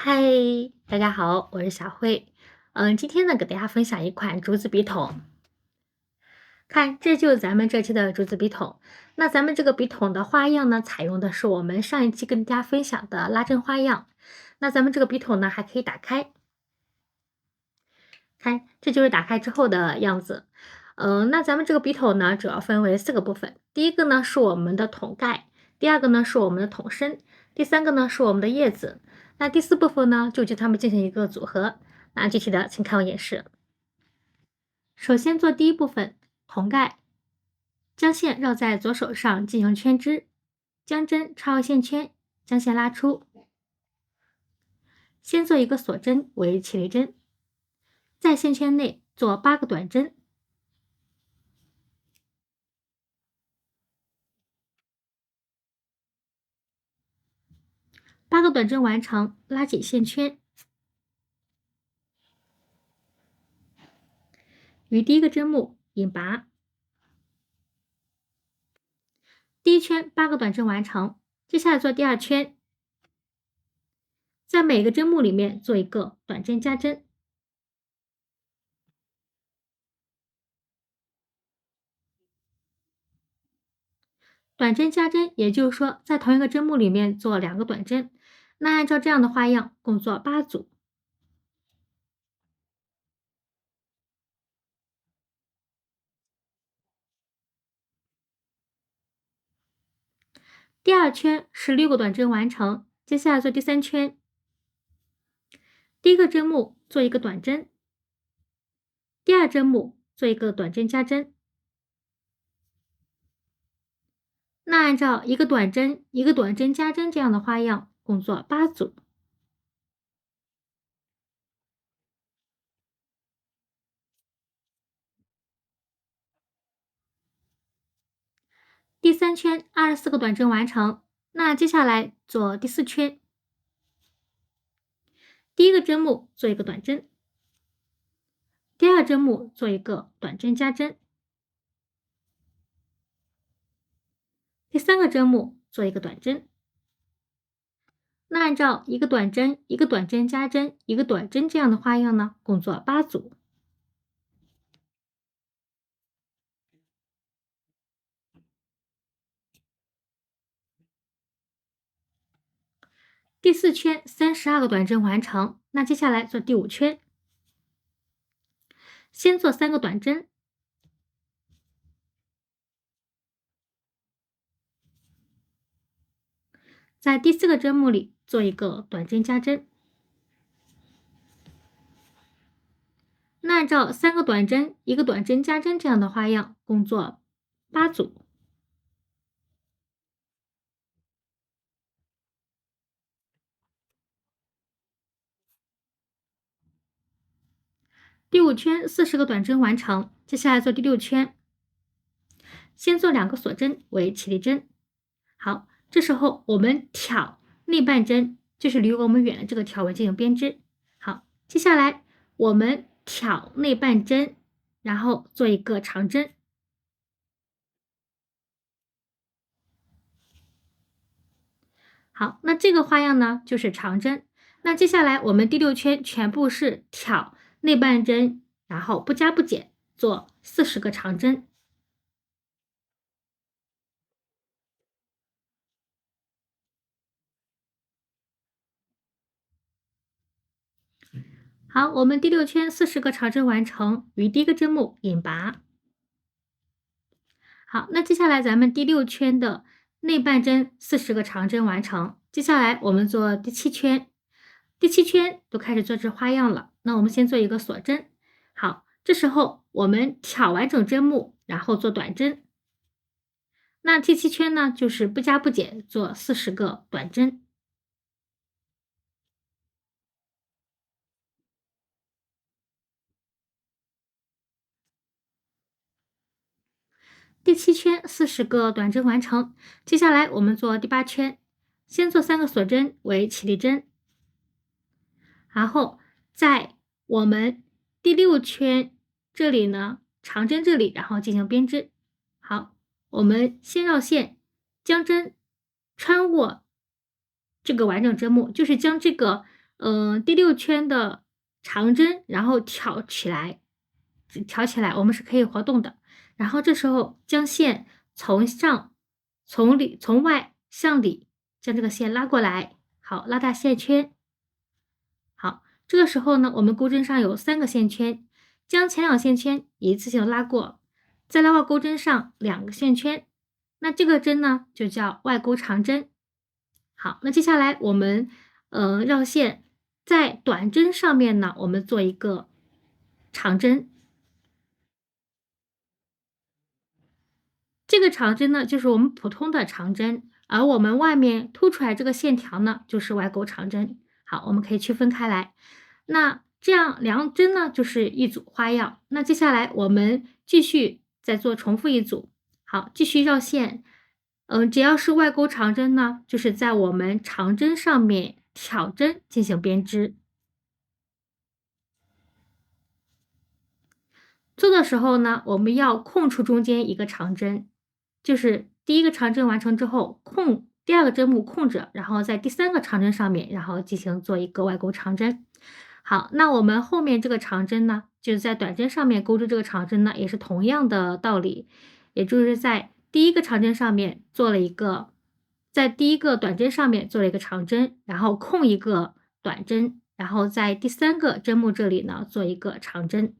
嗨，大家好，我是小慧。今天呢，给大家分享一款竹子笔筒。看，这就是咱们这期的竹子笔筒。那咱们这个笔筒的花样呢，采用的是我们上一期跟大家分享的拉针花样。那咱们这个笔筒呢，还可以打开，看，这就是打开之后的样子。那咱们这个笔筒呢，主要分为4个部分。第一个呢是我们的筒盖，第二个呢是我们的筒身，第三个呢是我们的叶子。那第4部分呢，就它们进行一个组合。那具体的，请看我演示。首先做第一部分，筒盖，将线绕在左手上进行圈织，将针插入线圈，将线拉出。先做一个锁针为起立针，在线圈内做8个短针。8个短针完成，拉紧线圈，与第一个针目引拔。第一圈8个短针完成，接下来做第二圈，在每个针目里面做一个短针加针。短针加针，也就是说，在同一个针目里面做2个短针。那按照这样的花样，共做8组。第二圈16个短针完成，接下来做第3圈。第一个针目做一个短针，第二针目做一个短针加针。那按照一个短针一个短针加针这样的花样，共做8组。第3圈24个短针完成，那接下来做第4圈。第一个针目做一个短针，第二针目做一个短针加针，第3个针目做一个短针。那按照一个短针一个短针加针一个短针这样的花样呢，共做8组。第4圈32个短针完成，那接下来做第5圈。先做3个短针，在第4个针目里做一个短针加针。那按照3个短针1个短针加针这样的花样，共做8组。第5圈40个短针完成，接下来做第6圈。先做2个锁针为起立针。好，这时候我们挑内半针，就是离我们远的这个条纹进行编织。好，接下来我们挑内半针，然后做一个长针。好，那这个花样呢就是长针。那接下来我们第6圈全部是挑内半针，然后不加不减做40个长针。好，我们第6圈40个长针完成，与第一个针目引拔。好，那接下来咱们第6圈的内半针40个长针完成，接下来我们做第7圈。第7圈都开始做这花样了，那我们先做一个锁针。好，这时候我们挑完整针目，然后做短针。那第7圈呢，就是不加不减做40个短针。第7圈40个短针完成，接下来我们做第8圈，先做3个锁针为起立针，然后在我们第6圈这里呢，长针这里，然后进行编织。好，我们先绕线，将针穿过这个完整针目，就是将这个第六圈的长针，然后挑起来，我们是可以活动的。然后这时候将线从外向里将这个线拉过来，好，拉大线圈。好，这个时候呢，我们钩针上有3个线圈，将前2线圈一次性拉过，再拉到钩针上2个线圈，那这个针呢就叫外钩长针。好，那接下来我们绕线，在短针上面呢，我们做一个长针。这个长针呢，就是我们普通的长针，而我们外面凸出来这个线条呢，就是外钩长针。好，我们可以区分开来。那这样2针呢，就是一组花样。那接下来我们继续再做重复一组。好，继续绕线。只要是外钩长针呢，就是在我们长针上面挑针进行编织。做的时候呢，我们要空出中间一个长针，就是第一个长针完成之后，第二个针目空着，然后在第3个长针上面，然后进行做一个外钩长针。好，那我们后面这个长针呢，就是在短针上面钩织这个长针呢，也是同样的道理，也就是在第一个长针上面在第一个短针上面做了一个长针，然后空一个短针，然后在第3个针目这里呢做一个长针。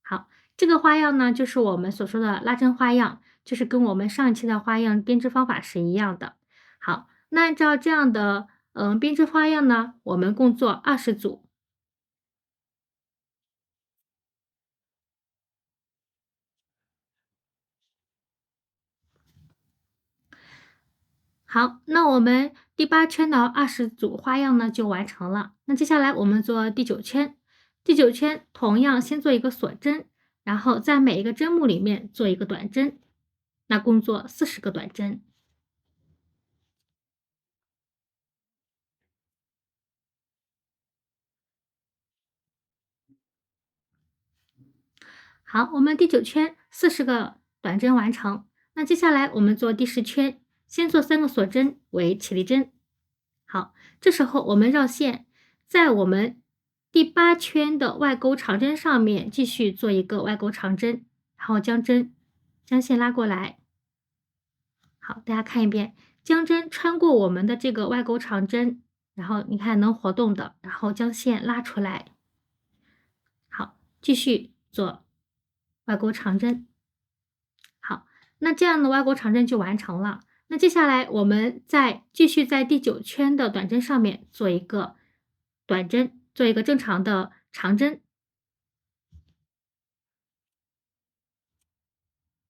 好，这个花样呢，就是我们所说的拉针花样，就是跟我们上一期的花样编织方法是一样的。好，那按照这样的编织花样呢，我们共做20组。好，那我们第8圈的20组花样呢就完成了。那接下来我们做第9圈，第9圈同样先做一个锁针，然后在每一个针目里面做一个短针，那共做40个短针。好，我们第9圈40个短针完成。那接下来我们做第10圈，先做3个锁针为起立针。好，这时候我们绕线，在我们第8圈的外钩长针上面继续做一个外钩长针，然后将线拉过来。好，大家看一遍，将针穿过我们的这个外钩长针，然后你看能活动的，然后将线拉出来。好，继续做外钩长针。好，那这样的外钩长针就完成了。那接下来我们继续在第9圈的短针上面做一个短针，做一个正常的长针。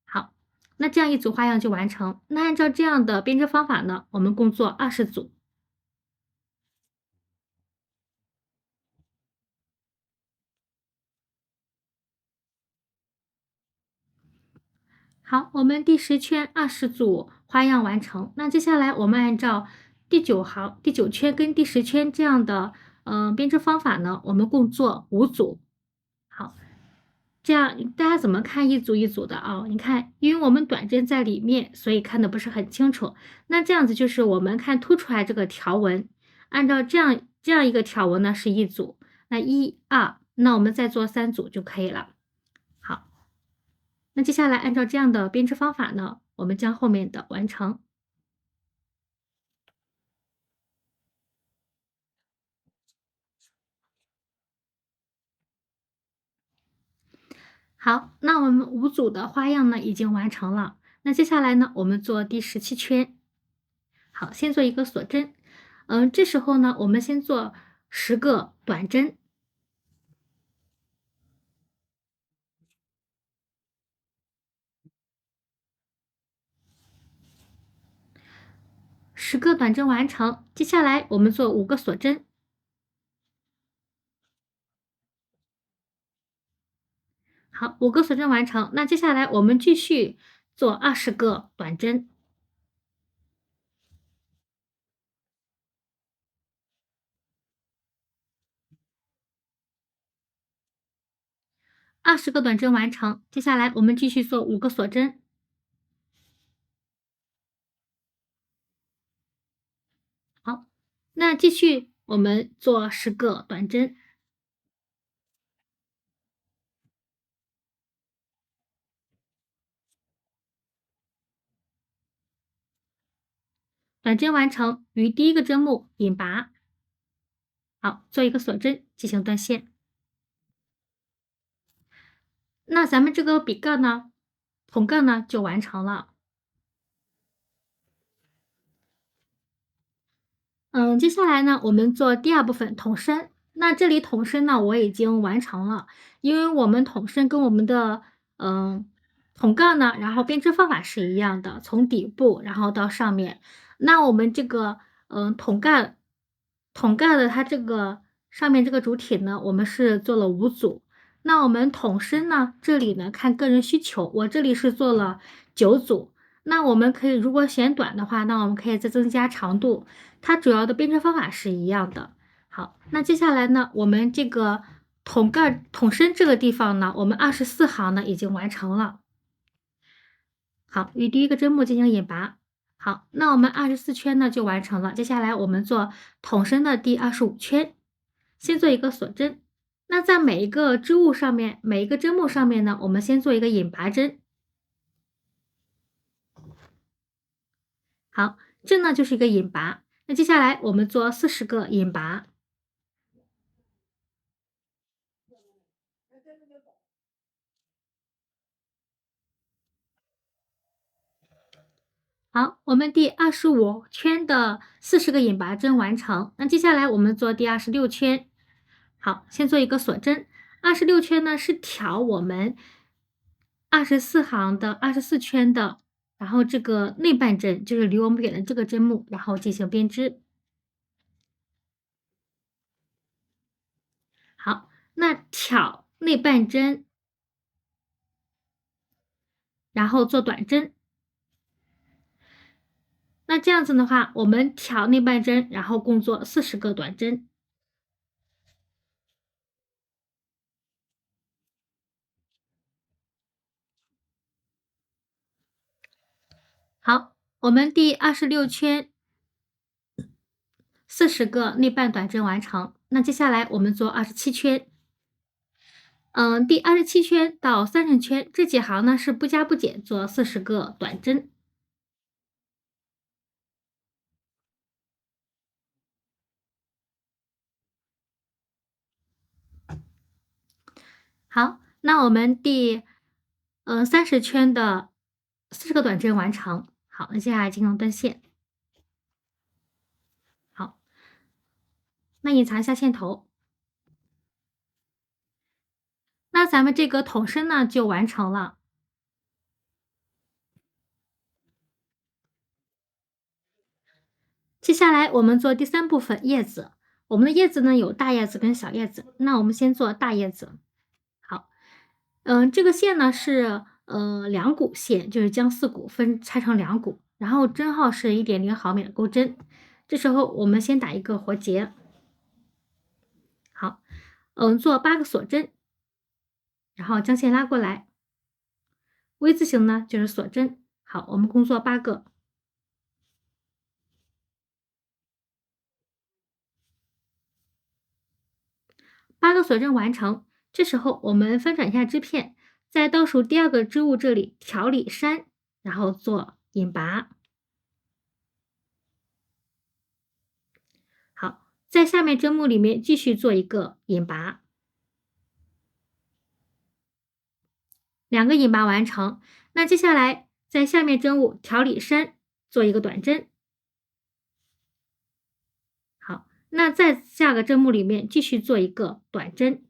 好，那这样一组花样就完成。那按照这样的编织方法呢，我们共做20组。好，我们第10圈20组花样完成。那接下来我们按照第9圈跟第10圈这样的编织方法呢，我们共做5组。好，这样大家怎么看一组一组的啊？你看，因为我们短针在里面，所以看的不是很清楚。那这样子就是我们看凸出来这个条纹，按照这样一个条纹呢是一组，那1、2，那我们再做3组就可以了。好。那接下来按照这样的编织方法呢，我们将后面的完成。好，那我们5组的花样呢已经完成了。那接下来呢，我们做第17圈。好，先做一个锁针。这时候呢，我们先做10个短针。10个短针完成，接下来我们做5个锁针。好，5个锁针完成，那接下来我们继续做20个短针。20个短针完成，接下来我们继续做5个锁针。那继续我们做10个短针，短针完成，于第一个针目引拔，好，做一个锁针进行断线。那咱们这个笔杠呢，筒杠呢就完成了。接下来呢，我们做第二部分筒身。那这里筒身呢，我已经完成了，因为我们筒身跟我们的筒杠呢，然后编织方法是一样的，从底部然后到上面。那我们这个筒杠的它这个上面这个主体呢，我们是做了5组。那我们筒身呢，这里呢看个人需求，我这里是做了9组。那我们可以如果嫌短的话，那我们可以再增加长度。它主要的编织方法是一样的。好，那接下来呢，我们这个筒身这个地方呢，我们24行呢已经完成了。好，与第一个针目进行引拔。好，那我们24圈呢就完成了。接下来我们做筒身的第25圈，先做一个锁针。那在每一个织物上面，每一个针目上面呢，我们先做一个引拔针。好，这呢就是一个引拔。那接下来我们做40个引拔。好，我们第25圈的40个引拔针完成。那接下来我们做第26圈。好，先做一个锁针。26圈呢是挑我们24行的24圈的，然后这个内半针就是离我们远的这个针目，然后进行编织。好，那挑内半针，然后做短针。那这样子的话，我们挑内半针，然后共做40个短针。好，我们第26圈40个内半短针完成。那接下来我们做27圈。第27圈到30圈这几行呢是不加不减做40个短针。好，那我们第30圈的40个短针完成。好，那接下来进行断线。好，那隐藏一下线头。那咱们这个筒身呢就完成了。接下来我们做第3部分叶子。我们的叶子呢有大叶子跟小叶子，那我们先做大叶子。好，这个线呢是2股线，就是将4股拆成2股，然后针号是1.0毫米的钩针。这时候我们先打一个活结。好，做8个锁针，然后将线拉过来。V 字形呢就是锁针。好，我们共做8个。8个锁针完成。这时候我们翻转一下织片，在倒数第2个织物这里调里山，然后做引拔。好，在下面针目里面继续做一个引拔。2个引拔完成。那接下来在下面针物调里山，做一个短针。好，那在下个针目里面继续做一个短针。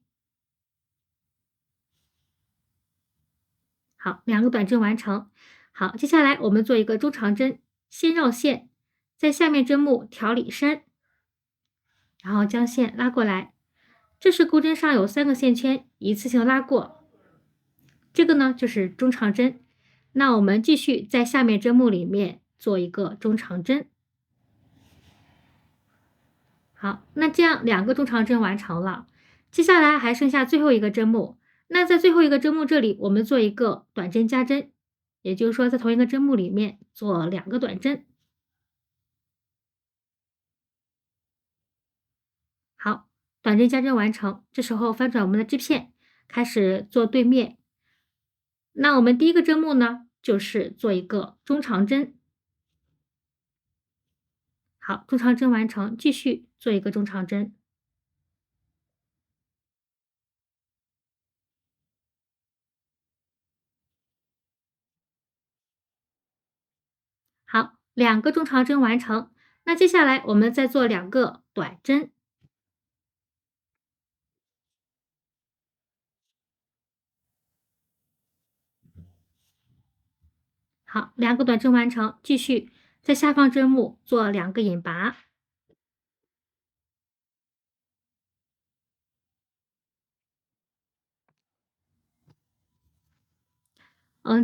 好，2个短针完成。好，接下来我们做一个中长针，先绕线，在下面针目调里山，然后将线拉过来。这是钩针上有3个线圈，一次性拉过。这个呢就是中长针。那我们继续在下面针目里面做一个中长针。好，那这样2个中长针完成了。接下来还剩下最后一个针目。那在最后一个针目这里，我们做一个短针加针，也就是说在同一个针目里面做2个短针。短针加针完成。这时候翻转我们的织片，开始做对面。那我们第一个针目呢，就是做一个中长针。好，中长针完成，继续做一个中长针。好，2个中长针完成。那接下来我们再做2个短针。好，2个短针完成，继续在下方针目做2个引拔。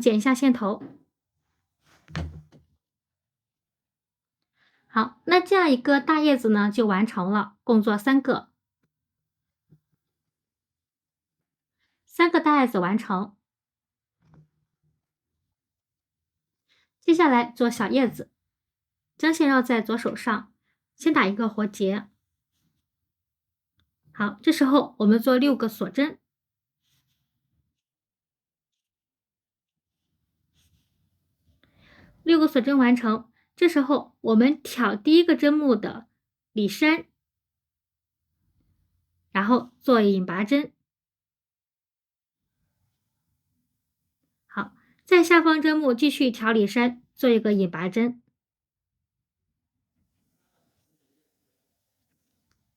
剪一下线头。好，那这样一个大叶子呢就完成了，共做3个，3个大叶子完成。接下来做小叶子，将线绕在左手上，先打一个活结。好，这时候我们做6个锁针。6个锁针完成，这时候我们挑第一个针目的里山，然后做引拔针。好，在下方针目继续挑里山，做一个引拔针。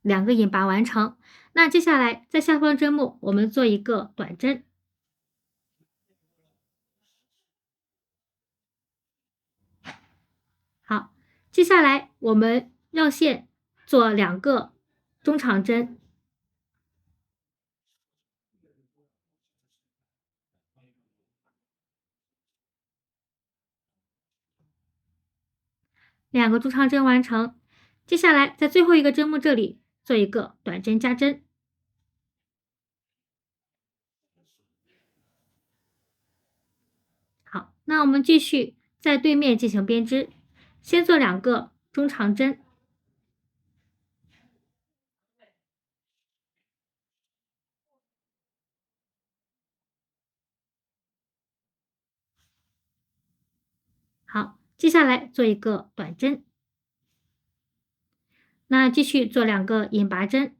2个引拔完成。那接下来在下方针目我们做一个短针。好，接下来我们绕线做2个中长针。2个中长针完成。接下来在最后一个针目这里做一个短针加针。好，那我们继续在对面进行编织，先做2个中长针。好，接下来做一个短针。那继续做2个引拔针。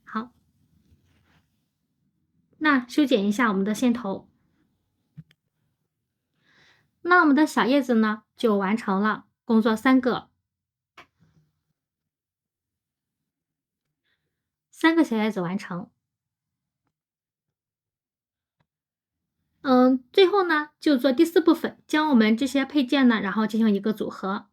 好，那修剪一下我们的线头。那我们的小叶子呢就完成了，共做3个，3个小叶子完成。最后呢就做第4部分，将我们这些配件呢，然后进行一个组合。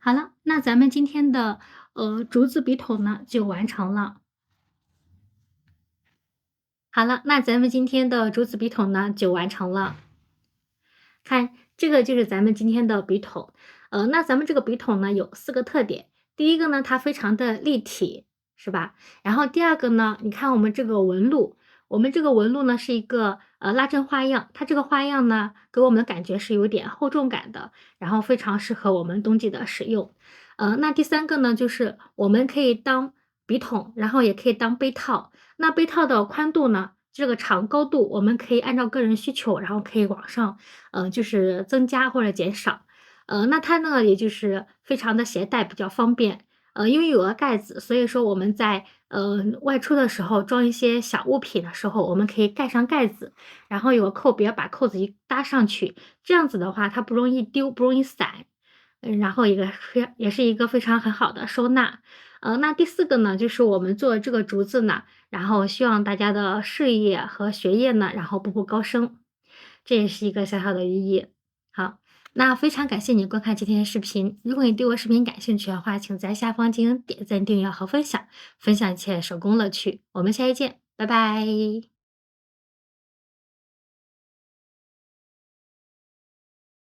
好了，那咱们今天的竹子笔筒呢就完成了。好了，那咱们今天的竹子笔筒呢就完成了。看，这个就是咱们今天的笔筒。那咱们这个笔筒呢有4个特点。第一个呢，它非常的立体，是吧？然后第二个呢，你看我们这个纹路，我们这个纹路呢是一个拉针花样，它这个花样呢给我们的感觉是有点厚重感的，然后非常适合我们冬季的使用。那第三个呢，就是我们可以当笔筒，然后也可以当杯套。那杯套的宽度呢，这个长高度我们可以按照个人需求，然后可以往上，就是增加或者减少。那它呢，也就是非常的携带比较方便。因为有个盖子，所以说我们在外出的时候装一些小物品的时候，我们可以盖上盖子，然后有个扣别把扣子一搭上去，这样子的话它不容易丢，不容易散。然后也是一个非常很好的收纳。那第四个呢，就是我们做这个竹子呢，然后希望大家的事业和学业呢，然后步步高升，这也是一个小小的寓意。好，那非常感谢你观看今天的视频，如果你对我视频感兴趣的话，请在下方进行点赞、订阅和分享，分享一切手工乐趣。我们下期见，拜拜。